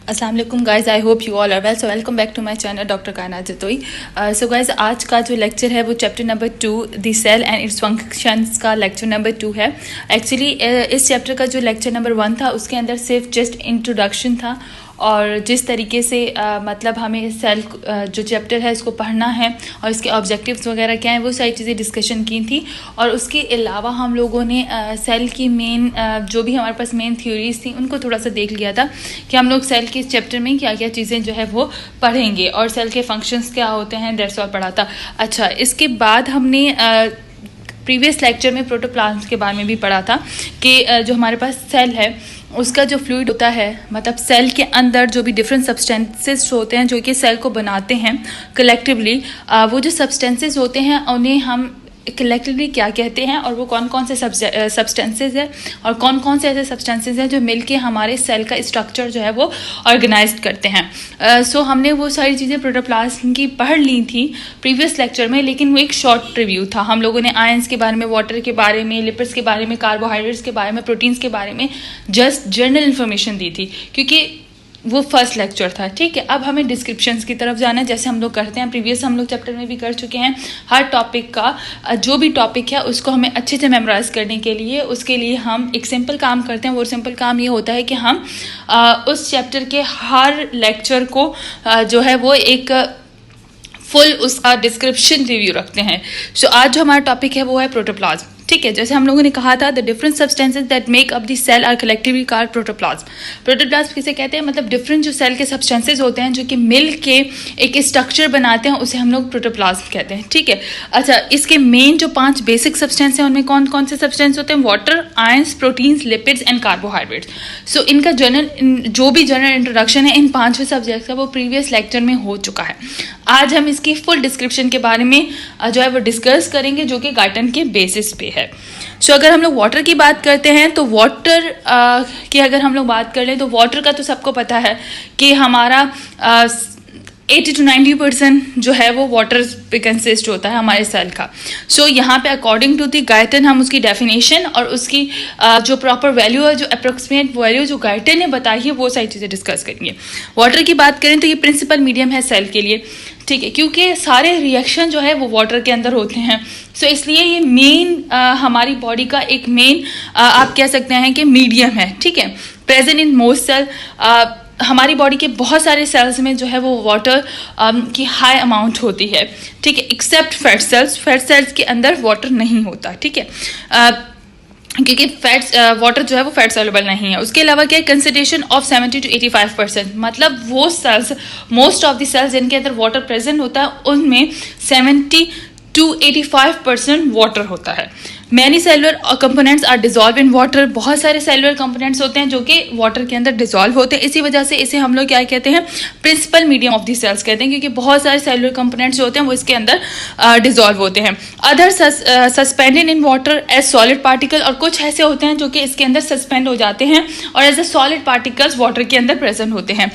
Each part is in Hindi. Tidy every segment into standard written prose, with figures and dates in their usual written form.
अस्सलाम वालेकुम guys, I hope you all are well. So welcome back to my channel doctor Kainat Jatoi. So guys, आज का जो लेक्चर है वो chapter number 2 the cell and its functions का लेक्चर नंबर 2 है। एक्चुअली इस चैप्टर का जो लेक्चर नंबर 1 था उसके अंदर सिर्फ जस्ट इंट्रोडक्शन था और जिस तरीके से मतलब हमें सेल जो चैप्टर है इसको पढ़ना है और इसके ऑब्जेक्टिव्स वगैरह क्या हैं वो सारी चीज़ें डिस्कशन की थी। और उसके अलावा हम लोगों ने सेल की मेन जो भी हमारे पास मेन थ्योरीज थी उनको थोड़ा सा देख लिया था कि हम लोग सेल के चैप्टर में क्या क्या चीज़ें जो है वो पढ़ेंगे और सेल के फंक्शंस क्या होते हैं, दैट्स ऑल पढ़ा था। अच्छा, इसके बाद हमने प्रीवियस लेक्चर में प्रोटोप्लाज्म के बारे में भी पढ़ा था कि जो हमारे पास सेल है उसका जो फ्लूइड होता है, मतलब सेल के अंदर जो भी डिफरेंट सब्सटेंसेस होते हैं जो कि सेल को बनाते हैं कलेक्टिवली, वो जो सब्सटेंसेस होते हैं उन्हें हम कलेक्टिवली क्या कहते हैं और वो कौन कौन से सब्सटेंसेस है और कौन कौन से ऐसे सब्सटेंसेस हैं जो मिलके हमारे सेल का स्ट्रक्चर जो है वो ऑर्गेनाइज करते हैं। सो हमने वो सारी चीज़ें प्रोटोप्लाज्म की पढ़ ली थी प्रीवियस लेक्चर में, लेकिन वो एक शॉर्ट रिव्यू था। हम लोगों ने आयंस के बारे में, वाटर के बारे में, लिपिड्स के बारे में, कार्बोहाइड्रेट्स के बारे में, प्रोटीन्स के बारे में जस्ट जनरल इन्फॉर्मेशन दी थी क्योंकि वो फर्स्ट लेक्चर था। ठीक है, अब हमें डिस्क्रिप्शंस की तरफ जाना है जैसे हम लोग करते हैं। प्रीवियस हम लोग चैप्टर में भी कर चुके हैं। हर टॉपिक का जो भी टॉपिक है उसको हमें अच्छे से मेमोराइज करने के लिए उसके लिए हम एक सिंपल काम करते हैं। वो सिंपल काम ये होता है कि हम उस चैप्टर के हर लेक्चर को जो है वो एक फुल उसका डिस्क्रिप्शन रिव्यू रखते हैं। सो आज जो हमारा टॉपिक है वो है प्रोटोप्लाज्म। ठीक है, जैसे हम लोगों ने कहा था the different substances that make up the cell are collectively called protoplasm. Protoplasm किसे कहते हैं? मतलब डिफरेंट जो सेल के सब्सटेंसेस होते हैं जो कि मिल के एक स्ट्रक्चर बनाते हैं उसे हम लोग प्रोटोप्लाज्म कहते हैं। ठीक है, अच्छा, इसके मेन जो 5 बेसिक सब्सटेंस हैं उनमें कौन कौन से सब्सटेंस होते हैं? Water, ions, proteins, lipids and carbohydrates. So इनका जो भी जनरल इंट्रोडक्शन है इन 5 सब्जेक्ट का वो प्रीवियस लेक्चर में हो चुका है। आज हम इसकी फुल डिस्क्रिप्शन के बारे में जो है वो डिस्कस करेंगे जो कि गार्टन के बेसिस पे है। सो अगर हम लोग वाटर की बात करते हैं तो वाटर की अगर हम लोग बात कर लें तो वाटर का तो सबको पता है कि हमारा 80 to 90% जो है वो वाटर पे कंसिस्ट होता है हमारे सेल का। सो यहाँ पे अकॉर्डिंग टू दी गार्टन हम उसकी डेफिनेशन और उसकी जो प्रॉपर वैल्यू है, जो अप्रोक्सीमेट वैल्यू जो गार्टन ने बताई है वो सारी चीज़ें डिस्कस करेंगे। वाटर की बात करें तो ये प्रिंसिपल मीडियम है सेल के लिए। ठीक है, क्योंकि सारे रिएक्शन जो है वो वाटर के अंदर होते हैं। सो इसलिए ये मेन हमारी बॉडी का एक मेन आप कह सकते हैं कि मीडियम है। ठीक है, प्रेजेंट इन मोस्ट सेल, हमारी बॉडी के बहुत सारे सेल्स में जो है वो वाटर की हाई अमाउंट होती है। ठीक है, except fat cells. Fat cells के अंदर वाटर नहीं होता। ठीक है, क्योंकि फैट्स वाटर जो है वो फैट सॉल्युबल नहीं है। उसके अलावा क्या है? कंसंट्रेशन ऑफ 70 to 85%, मतलब वो cells, most of the cells जिनके अंदर वाटर प्रेजेंट होता है उनमें 70 to 85% वाटर होता है। Many cellular components are dissolved in water. बहुत सारे सेलुलर कंपोनेंट्स होते हैं जो कि वाटर के अंदर डिजॉल्व होते हैं। इसी वजह से इसे हम लोग क्या कहते हैं? Principal medium of the cells कहते हैं, क्योंकि बहुत सारे सेलुलर कंपोनेंट्स जो होते हैं वो इसके अंदर डिजॉल्व होते हैं। Other suspended in water as solid particle, और कुछ ऐसे होते हैं जो कि इसके अंदर सस्पेंड हो जाते हैं और as a solid particles water के अंदर प्रेजेंट होते हैं।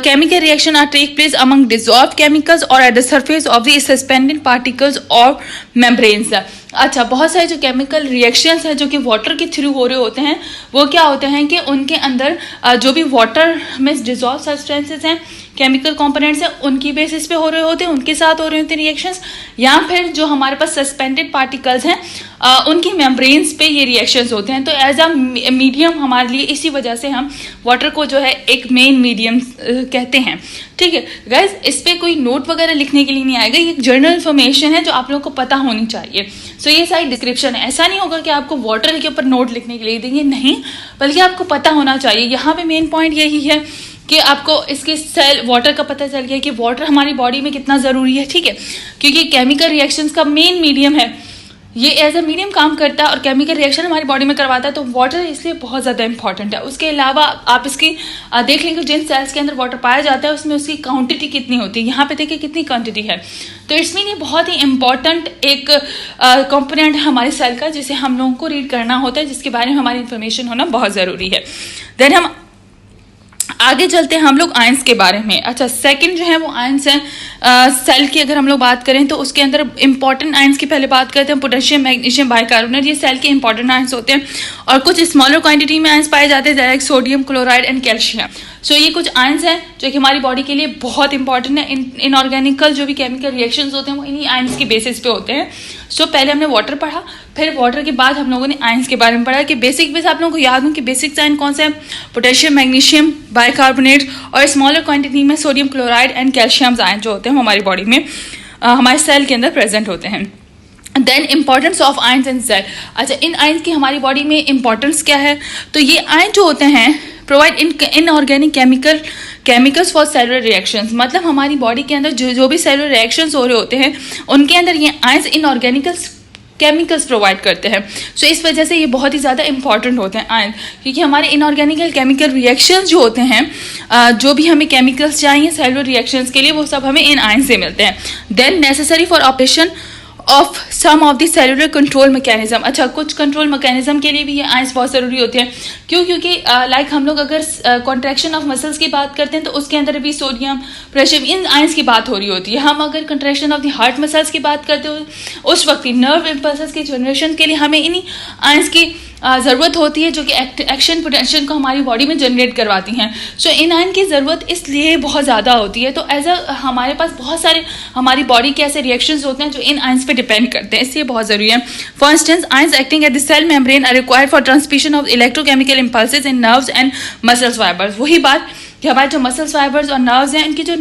Chemical reaction are take place among dissolved chemicals or at the surface of the suspended particles or membranes. अच्छा, बहुत सारे जो केमिकल रिएक्शंस हैं जो कि वाटर के थ्रू हो रहे होते हैं वो क्या होते हैं कि उनके अंदर जो भी वाटर में डिजॉल्व सब्सटेंसेस हैं, केमिकल कंपोनेंट्स हैं, उनकी बेसिस पे हो रहे होते हैं, उनके साथ हो रहे होते हैं रिएक्शंस, या फिर जो हमारे पास सस्पेंडेड पार्टिकल्स हैं उनकी मेम्ब्रेन्स पे ये रिएक्शंस होते हैं। तो एज अ मीडियम हमारे लिए, इसी वजह से हम वाटर को जो है एक मेन मीडियम कहते हैं। ठीक है गाइज, इस पे कोई नोट वगैरह लिखने के लिए नहीं आएगा, ये एक जनरल इन्फॉर्मेशन है जो आप लोगों को पता होनी चाहिए। सो ये सारी डिस्क्रिप्शन है। ऐसा नहीं होगा कि आपको वाटर के ऊपर नोट लिखने के लिए देंगे, नहीं, बल्कि आपको पता होना चाहिए। यहाँ पे मेन पॉइंट यही है कि आपको इसके सेल वाटर का पता चल गया कि वाटर हमारी बॉडी में कितना ज़रूरी है। ठीक है, क्योंकि केमिकल रिएक्शंस का मेन मीडियम है, ये एज अ मीडियम काम करता है और केमिकल रिएक्शन हमारी बॉडी में करवाता है, तो वाटर इसलिए बहुत ज़्यादा इंपॉर्टेंट है। उसके अलावा आप इसकी देख लेंगे जिन सेल्स के अंदर वाटर पाया जाता है उसमें उसकी क्वांटिटी कितनी होती है। यहाँ पे देखिए कितनी क्वांटिटी है, तो इट्स मीन ये बहुत ही इंपॉर्टेंट एक कंपोनेंट है हमारे सेल का जिसे हम लोगों को रीड करना होता है, जिसके बारे में हमारी इंफॉर्मेशन होना बहुत ज़रूरी है। देन हम आगे चलते हैं हम लोग आयंस के बारे में। अच्छा, सेकंड जो है वो आयंस है सेल की। अगर हम लोग बात करें तो उसके अंदर इंपॉर्टेंट आयंस की पहले बात करते हैं। पोटेशियम, मैग्नीशियम, बाइकार्बोनेट, ये सेल के इंपॉर्टेंट आयंस होते हैं। और कुछ स्मॉलर क्वांटिटी में आयंस पाए जाते हैं, like sodium chloride and calcium. So ये कुछ आयंस हैं जो कि हमारी बॉडी के लिए बहुत इंपॉर्टेंट है। इनऑर्गेनिकल जो भी केमिकल रिएक्शंस होते हैं वो इन्हीं आयंस के बेसिस पे होते हैं। सो पहले हमने वाटर पढ़ा, फिर वाटर के बाद हम लोगों ने आयंस के बारे में पढ़ा कि बेसिक बेस आप लोगों को याद हो कि बेसिक आयन कौन सा है, पोटेशियम, मैग्नीशियम, बाइकार्बोनेट और स्मॉलर क्वांटिटी में sodium chloride and calcium ion जो होते हैं हमारी बॉडी में हमारे सेल के अंदर प्रेजेंट होते हैं। Then importance of ions in cell. अच्छा, इन आयंस की हमारी बॉडी में इंपॉर्टेंस क्या है? तो ये आयन जो होते हैं provide inorganic chemicals for cellular reactions, मतलब हमारी बॉडी के अंदर जो भी सेलुलर रिएक्शंस हो रहे होते हैं उनके अंदर ये आयंस इनऑर्गेनिक केमिकल्स प्रोवाइड करते हैं। सो इस वजह से ये बहुत ही ज़्यादा इंपॉर्टेंट होते हैं आयन, क्योंकि हमारे इनऑर्गेनिकल केमिकल रिएक्शंस जो होते हैं, जो भी हमें केमिकल्स चाहिए सेलुलर रिएक्शंस के लिए, वो सब हमें इन आयन से मिलते हैं। Then necessary for operation of some of the cellular control mechanism. अच्छा, कुछ कंट्रोल मैकेनिज्म के लिए भी ये आयंस बहुत ज़रूरी होते हैं। क्यों? क्योंकि लाइक हम लोग अगर कॉन्ट्रैक्शन ऑफ मसल्स की बात करते हैं तो उसके अंदर भी सोडियम, पोटेशियम, इन आयंस की बात हो रही होती है। हम अगर contraction of the heart muscles की बात करते हो उस वक्त नर्व इम्पल्सेस की जनरेशन के लिए हमें इन्हीं आयंस की ज़रूरत होती है, जो कि एक्शन पोटेंशियल को हमारी बॉडी में जनरेट करवाती हैं। सो इन आयन की ज़रूरत इसलिए बहुत ज़्यादा होती है। तो एज हमारे पास बहुत सारे हमारी बॉडी के ऐसे रिएक्शंस होते हैं जो इन आयंस पे डिपेंड करते हैं, इसलिए बहुत ज़रूरी है। For instance, ions acting at the cell membrane are required for transmission of electrochemical impulses in nerves and muscles fibres. वही बात कि हमारे जो मसल्स फाइबर्स और नर्व्स हैं इनकी जो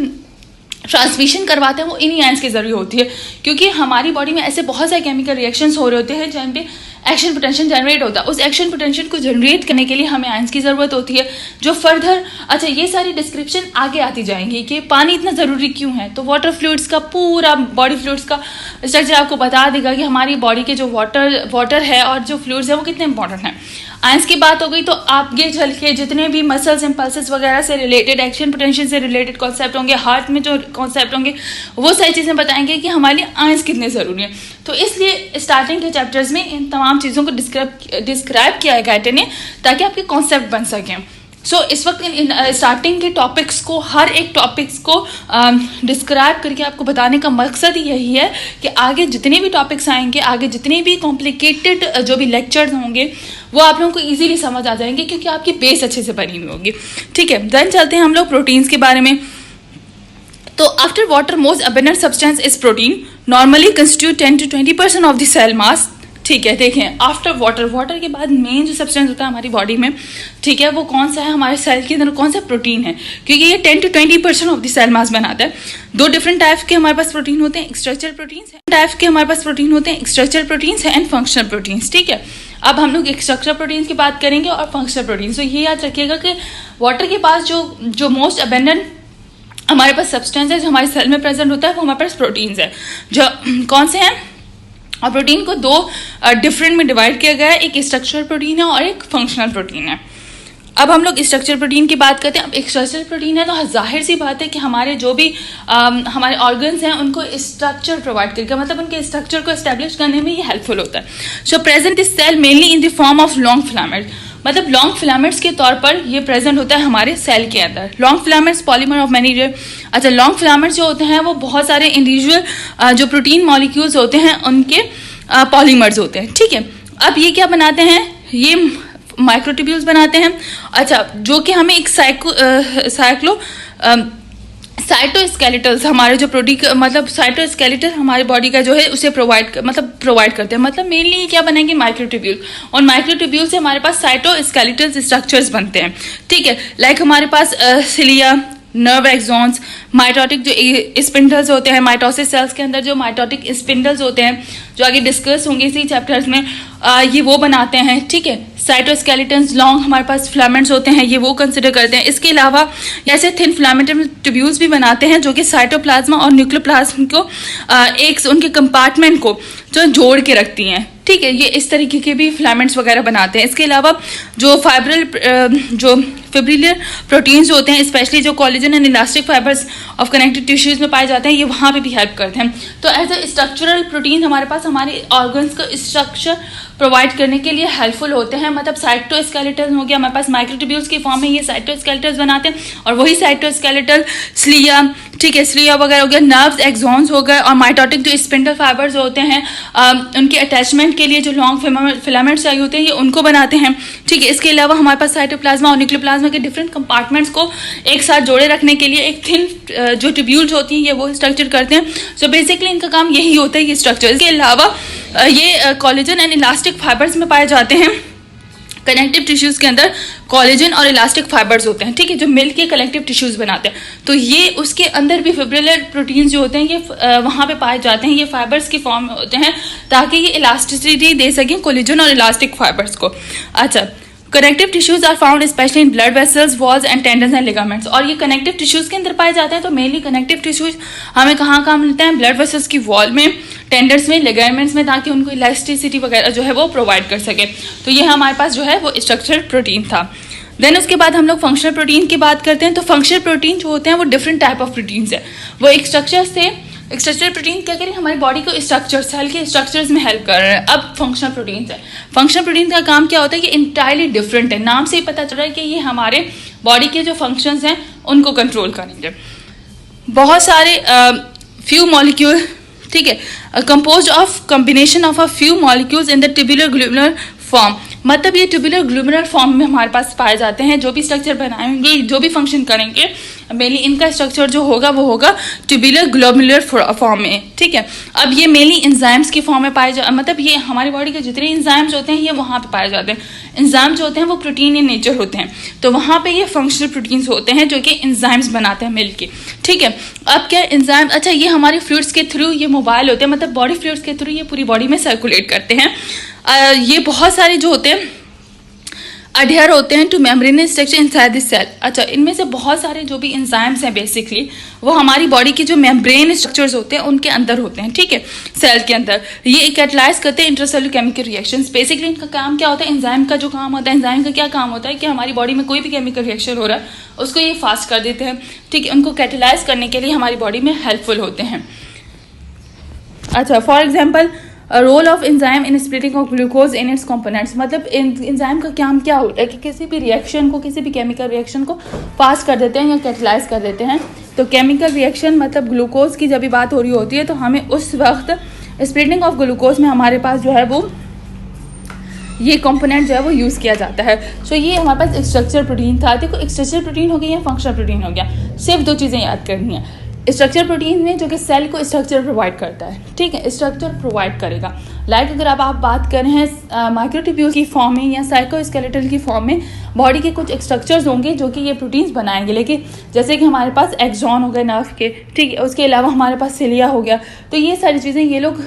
ट्रांसमिशन करवाते हैं वो इन्हीं आयंस की ज़रूरी होती है, क्योंकि हमारी बॉडी में ऐसे बहुत सारे केमिकल रिएक्शंस हो रहे होते हैं जहाँ पे एक्शन पोटेंशियल जनरेट होता है। उस एक्शन पोटेंशियल को जनरेट करने के लिए हमें आयंस की ज़रूरत होती है, जो फर्दर अच्छा ये सारी डिस्क्रिप्शन आगे आती जाएंगी कि पानी इतना ज़रूरी क्यों है। तो वाटर फ्लूइड्स का पूरा बॉडी फ्लूइड्स का स्ट्रक्चर आपको बता देगा कि हमारी बॉडी के जो वाटर है और जो फ्लूइड्स है वो कितने इंपॉर्टेंट हैं। आयंस की बात हो गई तो आगे चल के जितने भी मसल्स इम्पल्सेस वगैरह से रिलेटेड, एक्शन पोटेंशियल से रिलेटेड कॉन्सेप्ट होंगे, हार्ट में जो कॉन्सेप्ट होंगे, वो सारी चीज़ें बताएंगे कि हमारे लिए आयंस कितने ज़रूरी हैं। तो इसलिए स्टार्टिंग के चैप्टर्स में इन तमाम चीज़ों को डिस्क्राइब किया है गाइटर ने, ताकि आपके कॉन्सेप्ट बन सकें। सो इस वक्त इन स्टार्टिंग के टॉपिक्स को, हर एक टॉपिक्स को डिस्क्राइब करके आपको बताने का मकसद ही यही है कि आगे जितने भी टॉपिक्स आएंगे, आगे जितने भी कॉम्प्लिकेटेड जो भी लेक्चर्स होंगे वो आप लोगों को इजीली समझ आ जाएंगे, क्योंकि आपकी बेस अच्छे से बनी हुई होगी। ठीक है, देन चलते हैं हम लोग प्रोटीन्स के बारे में। तो after water most abundant substance is protein, normally constitute 10 to 20% of the cell mass. ठीक है, देखें आफ्टर वाटर के बाद मेन जो सब्सटेंस होता है हमारी बॉडी में, ठीक है, वो कौन सा है हमारे सेल के अंदर, कौन सा प्रोटीन है, क्योंकि ये 10 to 20% of the cell mass बनाता है। दो डिफरेंट टाइप के हमारे पास प्रोटीन होते हैं, स्ट्रक्चरल प्रोटीन्स है एंड फंक्शनल प्रोटीन्स। ठीक है, अब हम लोग स्ट्रक्चरल प्रोटीन्स की बात करेंगे और फंक्शनल प्रोटीन्स। तो ये याद रखिएगा कि वाटर के पास जो मोस्ट अबंडेंट हमारे पास सब्सटेंस है जो हमारे सेल में प्रेजेंट होता है, वो हमारे पास प्रोटीन्स है। जो कौन से हैं, और प्रोटीन को दो डिफरेंट में डिवाइड किया गया है, एक स्ट्रक्चरल प्रोटीन है और एक फंक्शनल प्रोटीन है। अब हम लोग स्ट्रक्चरल प्रोटीन की बात करते हैं। अब एक स्ट्रक्चरल प्रोटीन है तो जाहिर सी बात है कि हमारे जो भी हमारे ऑर्गन्स हैं उनको स्ट्रक्चर प्रोवाइड करके, मतलब उनके स्ट्रक्चर को एस्टेब्लिश करने में ये हेल्पफुल होता है। So present is cell mainly in the form of long filament, मतलब लॉन्ग फिलामेंट्स के तौर पर ये प्रेजेंट होता है हमारे सेल के अंदर। Long filaments polymer of many. अच्छा, लॉन्ग फिलामेंट्स जो होते हैं वो बहुत सारे इंडिविजुअल जो प्रोटीन मॉलिक्यूल्स होते हैं उनके पॉलीमर्स होते हैं। ठीक है, अब ये क्या बनाते हैं, ये माइक्रोट्यूब्यूल्स बनाते हैं। अच्छा, जो कि हमें एक साइटोस्केलेटल्स हमारे जो प्रोटीन, मतलब साइटोस्केलेटल हमारे बॉडी का जो है उसे प्रोवाइड करते हैं। मतलब मेनली क्या बनेंगे, माइक्रोट्यूब्यूल, और माइक्रोट्यूब्यूल से हमारे पास साइटोस्केलेटल स्ट्रक्चर्स बनते हैं। ठीक है, लाइक हमारे पास सिलिया, नर्व एक्सॉन्स, माइटोटिक जो स्पिंडल्स होते हैं, माइटोसिस सेल्स के अंदर जो माइटोटिक स्पिंडल्स होते हैं जो आगे डिस्कस होंगे इसी चैप्टर्स में, ये वो बनाते हैं। ठीक है, साइटोस्केलेटन्स लॉन्ग हमारे पास फिलामेंट्स होते हैं, ये वो कंसिडर करते हैं। इसके अलावा ऐसे थिन फिलामेंटल ट्यूब्यूल्स भी बनाते हैं जो कि साइटोप्लाज्मा और न्यूक्लियोप्लाज्म को एक उनके कंपार्टमेंट को जो जोड़ के रखती हैं। ठीक है, ये इस तरीके के भी फिलामेंट्स वगैरह बनाते हैं। इसके अलावा जो फिब्रिलर प्रोटीन्स होते हैं, स्पेशली जो collagen and elastic fibres of connective tissues में पाए जाते हैं, ये वहाँ पे भी हेल्प करते हैं। तो एज ए स्ट्रक्चरल प्रोटीन हमारे पास हमारे ऑर्गन्स का स्ट्रक्चर प्रोवाइड करने के लिए हेल्पफुल होते हैं, मतलब साइटोस्केलेटन हो गया, हमारे पास माइक्रोट्यूब्यूल्स की फॉर्म में ये साइटोस्केलेटन बनाते हैं, और वही साइटोस्केलेटल स्लिया, ठीक है, स्लिया वगैरह हो गया, नर्व्स, एक्सॉन्स हो गए, और माइटोटिक जो स्पिंडल फाइबर्स होते हैं उनके अटैचमेंट के लिए जो लॉन्ग फिलामेंट्स चाहिए होते हैं ये उनको बनाते हैं, ठीक है। इसके अलावा हमारे पास साइटोप्लाज्मा और न्यूक्लियोप्लाज्मा के डिफरेंट कंपार्टमेंट्स को एक साथ जोड़े रखने के लिए एक थिन जो ट्यूब्यूल्स होती हैं ये वो स्ट्रक्चर करते हैं। सो बेसिकली इनका काम यही होता है, ये स्ट्रक्चर। इसके अलावा ये कोलेजन एंड इलास्टिक फाइबर्स में पाए जाते हैं। कनेक्टिव टिश्यूज के अंदर कोलेजन और इलास्टिक फाइबर्स होते हैं, ठीक है, जो मिल के कलेक्टिव टिश्यूज बनाते हैं। तो ये उसके अंदर भी फिब्रिलर प्रोटीन्स जो होते हैं ये वहाँ पे पाए जाते हैं, ये फाइबर्स की फॉर्म में होते हैं ताकि ये इलास्टिसिटी दे सकें कोलेजन और इलास्टिक फाइबर्स को। अच्छा, connective tissues are found specially in blood vessels, walls and tendons and ligaments. और ये कनेक्टिव टिश्यूज के अंदर पाए जाते हैं। तो मेनली कनेक्टिव टिश्यूज हमें कहाँ मिलते हैं? ब्लड वेसल्स की वॉल में, टेंडन्स में, लिगामेंट्स में, ताकि उनको इलास्टिसिटी वगैरह जो है वो प्रोवाइड कर सके। तो ये हमारे पास जो है वो स्ट्रक्चरल प्रोटीन था। देन उसके बाद हम लोग फंक्शनल प्रोटीन की बात करते हैं। तो फंक्शनल प्रोटीन जो होते हैं वो डिफरेंट टाइप ऑफ प्रोटीन्स है। वो एक स्ट्रक्चर से स्ट्रक्चरल प्रोटीन क्या करें, हमारी बॉडी को स्ट्रक्चर, सेल के स्ट्रक्चर्स में हेल्प कर रहे हैं। अब फंक्शनल प्रोटीन है, फंक्शनल प्रोटीन का काम क्या होता है कि इंटायरली डिफरेंट है। नाम से ही पता चल रहा है कि ये हमारे बॉडी के जो फंक्शंस हैं उनको कंट्रोल करेंगे। बहुत सारे फ्यू मॉलिक्यूल, ठीक है, composed of combination of a few molecules in the tubular globular form. मतलब ये ट्यूबुलर ग्लोबुलर फॉर्म में हमारे पास पाए जाते हैं। जो भी स्ट्रक्चर बनाएंगे, जो भी फंक्शन करेंगे, मेनली इनका स्ट्रक्चर जो होगा वो होगा ट्यूबुलर ग्लोबुलर फॉर्म में, ठीक है। अब ये मेनली एंजाइम्स की फॉर्म में पाए मतलब ये हमारी बॉडी के जितने एंजाइम्स होते हैं ये वहाँ पे पाए जाते हैं। एंजाइम्स जो होते हैं वो प्रोटीन इन नेचर होते हैं, तो वहाँ पे ये फंक्शनल प्रोटीन्स होते हैं जो कि एंजाइम्स बनाते हैं मिलके, ठीक है। अब क्या एंजाइम, अच्छा, ये हमारे फ्लूइड्स के थ्रू ये मोबाइल होते हैं, मतलब बॉडी फ्लूइड्स के थ्रू ये पूरी बॉडी में सर्कुलेट करते हैं। ये बहुत सारे जो होते हैं अडेयर होते हैं to membranous structure inside the cell. अच्छा, इनमें से बहुत सारे जो भी एंजाइम्स हैं बेसिकली वो हमारी बॉडी के जो मेम्ब्रेन स्ट्रक्चर्स होते हैं उनके अंदर होते हैं, ठीक है, सेल के अंदर। ये कैटलाइज करते हैं इंटरसेलुलर केमिकल रिएक्शंस। बेसिकली इनका काम क्या होता है, एंजाइम का जो काम होता है, एंजाइम का क्या काम होता है कि हमारी बॉडी में कोई भी केमिकल रिएक्शन हो रहा है उसको ये फास्ट कर देते हैं, ठीक है, उनको कैटलाइज करने के लिए हमारी बॉडी में हेल्पफुल होते हैं। अच्छा, for example role of enzyme in splitting of glucose in its components. मतलब एंजाइम का काम क्या होता है कि किसी भी रिएक्शन को, किसी भी केमिकल रिएक्शन को फास्ट कर देते हैं या कैटलाइज कर देते हैं। तो केमिकल रिएक्शन मतलब ग्लूकोज की जब भी बात हो रही होती है तो हमें उस वक्त स्प्लिटिंग ऑफ ग्लूकोज में हमारे पास जो है वो ये कंपोनेंट जो है वो यूज़ किया जाता है। सो ये हमारे पास स्ट्रक्चर प्रोटीन था। देखो, स्ट्रक्चर प्रोटीन हो गया या फंक्शनल प्रोटीन हो गया, सिर्फ दो चीज़ें याद करनी है। स्ट्रक्चर प्रोटीन में जो कि सेल को स्ट्रक्चर प्रोवाइड करता है, ठीक है, स्ट्रक्चर प्रोवाइड करेगा। लाइक अगर आप बात कर रहे हैं माइक्रोट्यूब्यूल की फॉर्म में या साइटोस्केलेटल की फॉर्म में, बॉडी के कुछ स्ट्रक्चर्स होंगे जो कि ये प्रोटीन्स बनाएंगे। लेकिन जैसे कि हमारे पास एक्सॉन हो गए नर्व के, ठीक है, उसके अलावा हमारे पास सिलिया हो गया, तो ये सारी चीज़ें ये लोग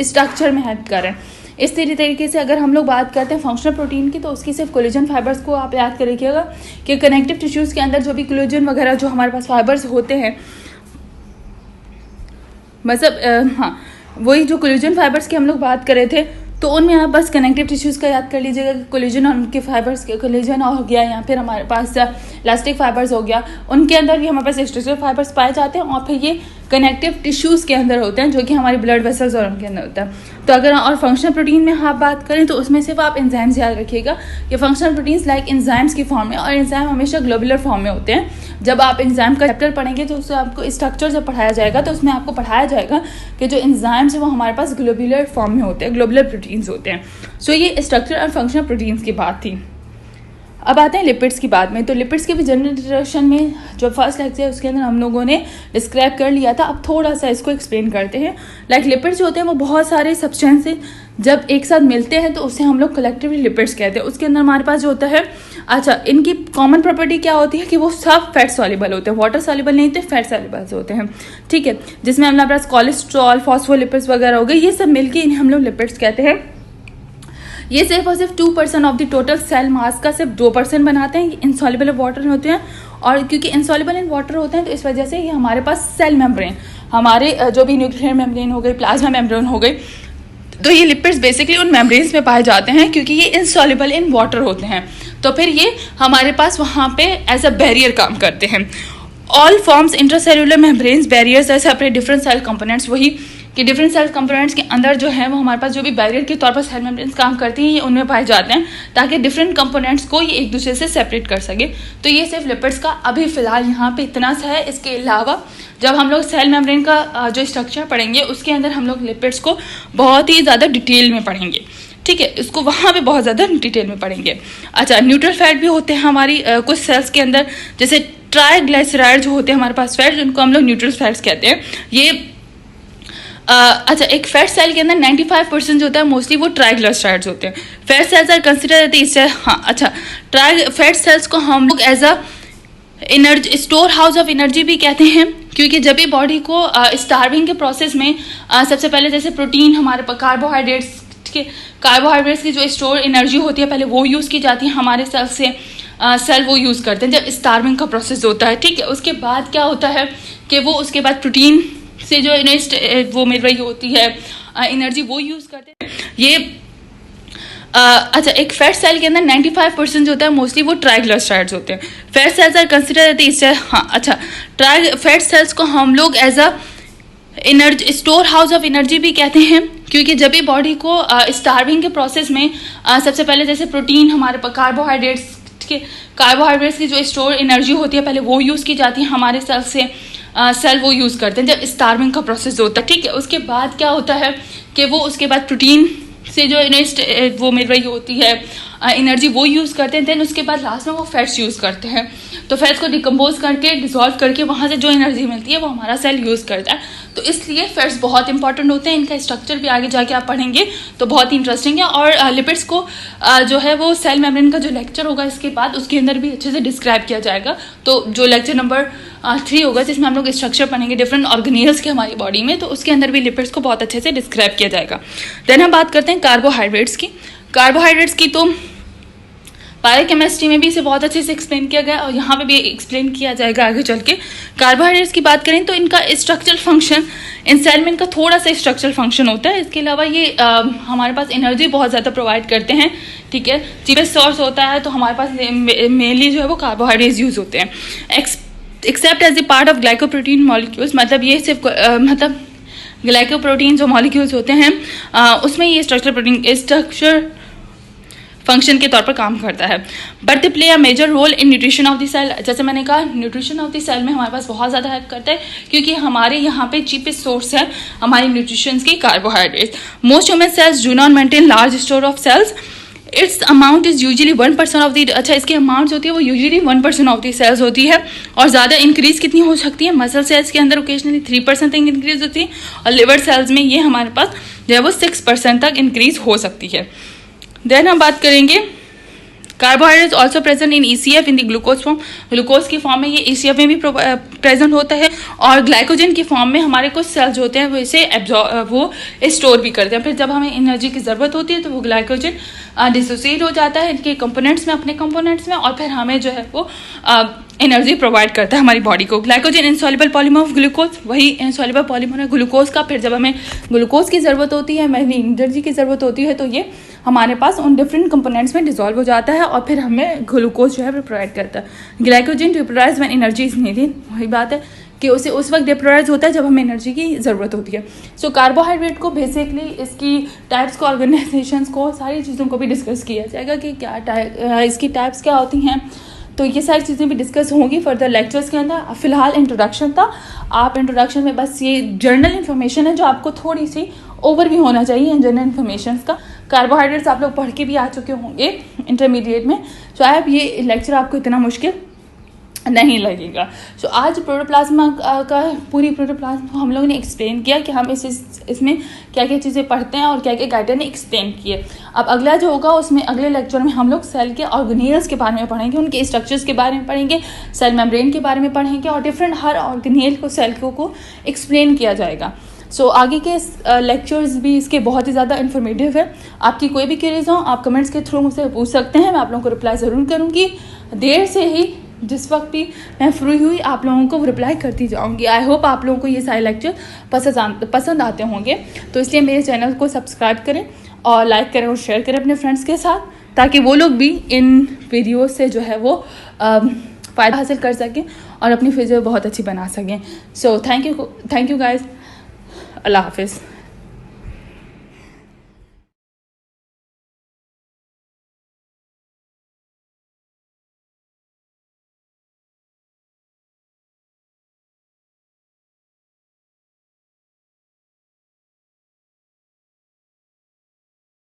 स्ट्रक्चर में हेल्प कर रहे हैं। इस तरीके से अगर हम लोग बात करते हैं फंक्शनल प्रोटीन की, तो उसकी सिर्फ कोलेजन फाइबर्स को आप याद कर रखिएगा कि कनेक्टिव टिश्यूज़ के अंदर जो भी कोलेजन वगैरह जो हमारे पास फाइबर्स होते हैं, मतलब हाँ, वही जो कोलेजन फाइबर्स की हम लोग बात कर रहे थे, तो उनमें आप बस कनेक्टिव टिश्यूज़ का याद कर लीजिएगा कि कोलेजन और उनके फाइबर्स, कोलेजन हो गया या फिर हमारे पास इलास्टिक फाइबर्स हो गया, उनके अंदर भी हमारे पास स्ट्रक्चरल फाइबर्स पाए जाते हैं। और फिर ये कनेक्टिव टिश्यूज़ के अंदर होते हैं जो कि हमारी ब्लड वेसल्स और उनके अंदर होता है। तो अगर और फंक्शनल प्रोटीन में आप बात करें तो उसमें सिर्फ आप एंजाइम्स याद रखिएगा कि फंक्शनल प्रोटीन्स लाइक एंजाइम्स की फॉर्म में, और एंजाइम हमेशा ग्लोबुलर फॉर्म में होते हैं। जब आप एंजाइम का चैप्टर पढ़ेंगे तो उससे आपको स्ट्रक्चर जब पढ़ाया जाएगा तो उसमें आपको पढ़ाया जाएगा कि जो एंजाइम्स है वो हमारे पास ग्लोबुलर फॉर्म में होते हैं, ग्लोबुलर प्रोटीन्स होते हैं। सो ये स्ट्रक्चर और फंक्शनल प्रोटीन्स की बात थी। अब आते हैं लिपिड्स की बात में। तो लिपिड्स के भी जनरल इंट्रोडक्शन में जो फर्स्ट लेक्चर है उसके अंदर हम लोगों ने डिस्क्राइब कर लिया था। अब थोड़ा सा इसको एक्सप्लेन करते हैं। लाइक लिपिड्स जो होते हैं वो बहुत सारे सब्सटेंसेस जब एक साथ मिलते हैं तो उसे हम लोग कलेक्टिवली लिपिड्स कहते हैं। उसके अंदर हमारे पास जो होता है, अच्छा, इनकी कॉमन प्रॉपर्टी क्या होती है कि वो सब फैट सॉल्युबल होते हैं, वाटर सॉल्युबल नहीं होते, फैट सॉल्युबल होते हैं, ठीक है, जिसमें हमारे पास कोलेस्ट्रॉल, फॉस्फोलिपिड्स वगैरह हो गए, ये सब मिलके इन्हें हम लोग लिपिड्स कहते हैं। ये सिर्फ और सिर्फ 2% of the total cell mass का सिर्फ 2% बनाते हैं। इनसॉल्युबल वाटर होते हैं, और क्योंकि इनसॉल्युबल इन वाटर होते हैं तो इस वजह से ये हमारे पास सेल मेम्ब्रेन, हमारे जो भी न्यूक्लियर मेम्ब्रेन हो गई, प्लाज्मा मेम्ब्रेन हो गई, तो ये लिपिड्स बेसिकली उन मेम्ब्रेन्स में पाए जाते हैं क्योंकि ये इनसॉल्युबल इन वाटर होते हैं। तो फिर ये हमारे पास वहाँ पे एज अ बैरियर काम करते हैं। All forms intercellular membranes barriers as separate different cell components, वही कि डिफरेंट सेल कंपोनेंट्स के अंदर जो है वो हमारे पास जो भी बैरियर के तौर पर सेल मेम्ब्रेन्स काम करती हैं ये उनमें पाए जाते हैं, ताकि डिफरेंट कंपोनेंट्स को ये एक दूसरे से सेपरेट कर सके। तो ये सिर्फ लिपिड्स का अभी फिलहाल यहाँ पे इतना सा है। इसके अलावा जब हम लोग सेल मेम्ब्रेन का जो स्ट्रक्चर पढ़ेंगे उसके अंदर हम लोग लिपिड्स को बहुत ही ज़्यादा डिटेल में पढ़ेंगे, ठीक है, इसको वहाँ पे बहुत ज़्यादा डिटेल में पढ़ेंगे। अच्छा, न्यूट्रल फैट भी होते हैं हमारी कुछ सेल्स के अंदर, जैसे ट्राइग्लिसराइड जो होते हैं हमारे पास फैट्स, उनको हम लोग न्यूट्रल फैट्स कहते हैं। ये अच्छा, एक फैट सेल के अंदर 95% जो होता है मोस्टली वो ट्राइग्लिसराइड्स होते हैं। फैट सेल्स आर कंसिडर इससे अच्छा, फैट सेल्स को हम लोग as a energy store house of energy भी कहते हैं, क्योंकि जब भी बॉडी को स्टार्विंग के प्रोसेस में सबसे पहले जैसे प्रोटीन हमारे कार्बोहाइड्रेट्स की जो स्टोर एनर्जी होती है पहले वो यूज़ की जाती है हमारे सेल से, सेल वो यूज़ करते हैं जब स्टार्विंग का प्रोसेस होता है, ठीक है। उसके बाद क्या होता है कि वो उसके बाद प्रोटीन से जो वो मिल रही होती है एनर्जी वो यूज़ करते हैं। ये अच्छा, एक फैट सेल के अंदर 95% जो होता है मोस्टली वो ट्राइग्लिसराइड्स होते हैं। फैट सेल्स आर कंसिडर इससे अच्छा, फैट सेल्स को हम लोग as a energy store house of energy भी कहते हैं, क्योंकि जब भी बॉडी को स्टार्विंग के प्रोसेस में सबसे पहले जैसे प्रोटीन हमारे कार्बोहाइड्रेट्स की जो स्टोर एनर्जी होती है पहले वो यूज़ की जाती है हमारे सेल से, सेल वो यूज़ करते हैं जब स्टार्विंग का प्रोसेस होता है, ठीक है। उसके बाद क्या होता है कि वो उसके बाद प्रोटीन से जो वो मिल रही होती है एनर्जी वो यूज़ करते हैं, देन उसके बाद लास्ट में वो फैट्स यूज़ करते हैं। तो फैट्स को डिकम्पोज करके डिसॉल्व करके वहाँ से जो एनर्जी मिलती है वो हमारा सेल यूज़ करता है। तो इसलिए फैट्स बहुत इंपॉर्टेंट होते हैं, इनका स्ट्रक्चर भी आगे जाके आप पढ़ेंगे तो बहुत ही इंटरेस्टिंग है। और लिपिड्स को जो है वो सेल मेम्ब्रेन का जो लेक्चर होगा इसके बाद उसके अंदर भी अच्छे से डिस्क्राइब किया जाएगा। तो जो लेक्चर नंबर 3 होगा जिसमें हम लोग स्ट्रक्चर पढ़ेंगे डिफरेंट ऑर्गेनेल्स के हमारी बॉडी में, तो उसके अंदर भी लिपिड्स को बहुत अच्छे से डिस्क्राइब किया जाएगा। देन हम बात करते हैं कार्बोहाइड्रेट्स की। कार्बोहाइड्रेट्स की तो बायोकेमिस्ट्री में भी इसे बहुत अच्छे से एक्सप्लेन किया गया और यहाँ पे भी एक्सप्लेन किया जाएगा आगे चल के। कार्बोहाइड्रेट्स की बात करें तो इनका स्ट्रक्चरल फंक्शन इन सेल में इनका थोड़ा सा स्ट्रक्चरल फंक्शन होता है। इसके अलावा ये हमारे पास एनर्जी बहुत ज़्यादा प्रोवाइड करते हैं, ठीक है। चीपेस्ट सोर्स होता है तो हमारे पास मेनली जो है वो कार्बोहाइड्रेट्स यूज़ होते हैं, except as a part of glycoprotein molecules. मतलब ये सिर्फ मतलब ग्लाइकोप्रोटीन जो मॉलिक्यूल्स होते हैं उसमें ये स्ट्रक्चर फंक्शन के तौर पर काम करता है। But they play a major role in nutrition of the cell. जैसे मैंने कहा न्यूट्रिशन ऑफ द सेल में हमारे पास बहुत ज़्यादा हेल्प करता है, क्योंकि हमारे यहाँ पे चीपेस्ट सोर्स है हमारी न्यूट्रिशन की carbohydrate. Most human cells do not maintain large store of cells, its amount is usually 1% of the अच्छा, इसकी अमाउंट होती है वो यूजली 1% ऑफ द सेल्स होती है। और ज़्यादा इंक्रीज कितनी हो सकती है, मसल सेल्स के अंदर ओकेजनली 3% तक इंक्रीज होती है और लिवर सेल्स में ये हमारे पास जो है वो 6% तक इंक्रीज हो सकती है। देन हम बात करेंगे carbohydrates also present in ECF in the glucose form. Glucose की फॉर्म में ये ECF में भी प्रेजेंट होता है और ग्लाइकोजन की फॉर्म में हमारे कुछ सेल्स होते हैं वो इसे वो स्टोर भी करते हैं। फिर जब हमें एनर्जी की ज़रूरत होती है तो वो ग्लाइकोजन डिसोसिएट हो जाता है इनके कंपोनेंट्स में, अपने कंपोनेंट्स में, और फिर हमें जो है वो एनर्जी प्रोवाइड करता है हमारी बॉडी को। Glycogen insoluble polymer of glucose, वही इनसॉल्युबल पॉलीमर है ग्लूकोज का। फिर जब हमें ग्लूकोज की ज़रूरत होती है, हमें एनर्जी की ज़रूरत होती है, तो ये हमारे पास उन डिफरेंट कंपोनेंट्स में डिसॉल्व हो जाता है और फिर हमें ग्लूकोज जो है वो प्रोवाइड करता है। Glycogen depolymerise when energy is needed, वही बात है कि उसे उस वक्त डिप्रोराइज होता है जब हमें एनर्जी की ज़रूरत होती है। सो कार्बोहाइड्रेट को बेसिकली इसकी टाइप्स को, ऑर्गेनाइजेशंस को, सारी चीज़ों को भी डिस्कस किया जाएगा कि क्या इसकी टाइप्स क्या होती हैं। तो ये सारी चीज़ें भी डिस्कस होंगी फर्दर लेक्चर्स के अंदर। फिलहाल इंट्रोडक्शन था, आप इंट्रोडक्शन में बस ये जनरल इन्फॉर्मेशन है जो आपको थोड़ी सी ओवरव्यू होना चाहिए इन जनरल इन्फॉर्मेशन का। कार्बोहाइड्रेट्स आप लोग पढ़ के भी आ चुके होंगे इंटरमीडिएट में, शायद ये लेक्चर आपको इतना मुश्किल नहीं लगेगा। सो आज प्रोटोप्लाज्मा का पूरी प्रोटोप्लाज्मा को हम लोगों ने एक्सप्लेन किया कि हम इसमें क्या क्या चीज़ें पढ़ते हैं और क्या क्या गाइडर ने एक्सप्लेन किए। अब अगला जो होगा उसमें अगले लेक्चर में हम लोग सेल के ऑर्गेनेल्स के बारे में पढ़ेंगे, उनके स्ट्रक्चर्स के बारे में पढ़ेंगे, सेल मेम्ब्रेन के बारे में पढ़ेंगे और डिफरेंट हर ऑर्गेनेल को, सेल को एक्सप्लेन किया जाएगा। सो आगे के लेक्चर्स भी इसके बहुत ही ज़्यादा इन्फॉर्मेटिव है। आपकी कोई भी क्वेरीज हो आप कमेंट्स के थ्रू मुझसे पूछ सकते हैं, मैं आप लोगों को रिप्लाई ज़रूर करूँगी। देर से ही जिस वक्त भी मैं फ्री हुई आप लोगों को रिप्लाई करती जाऊंगी। आई होप आप लोगों को ये सारे लेक्चर पसंद आते होंगे, तो इसलिए मेरे चैनल को सब्सक्राइब करें और लाइक करें और शेयर करें अपने फ्रेंड्स के साथ, ताकि वो लोग भी इन वीडियो से जो है वो फ़ायदा हासिल कर सकें और अपनी फ्यूचर बहुत अच्छी बना सकें। सो थैंक यू गाइज, अल्लाह हाफिज़।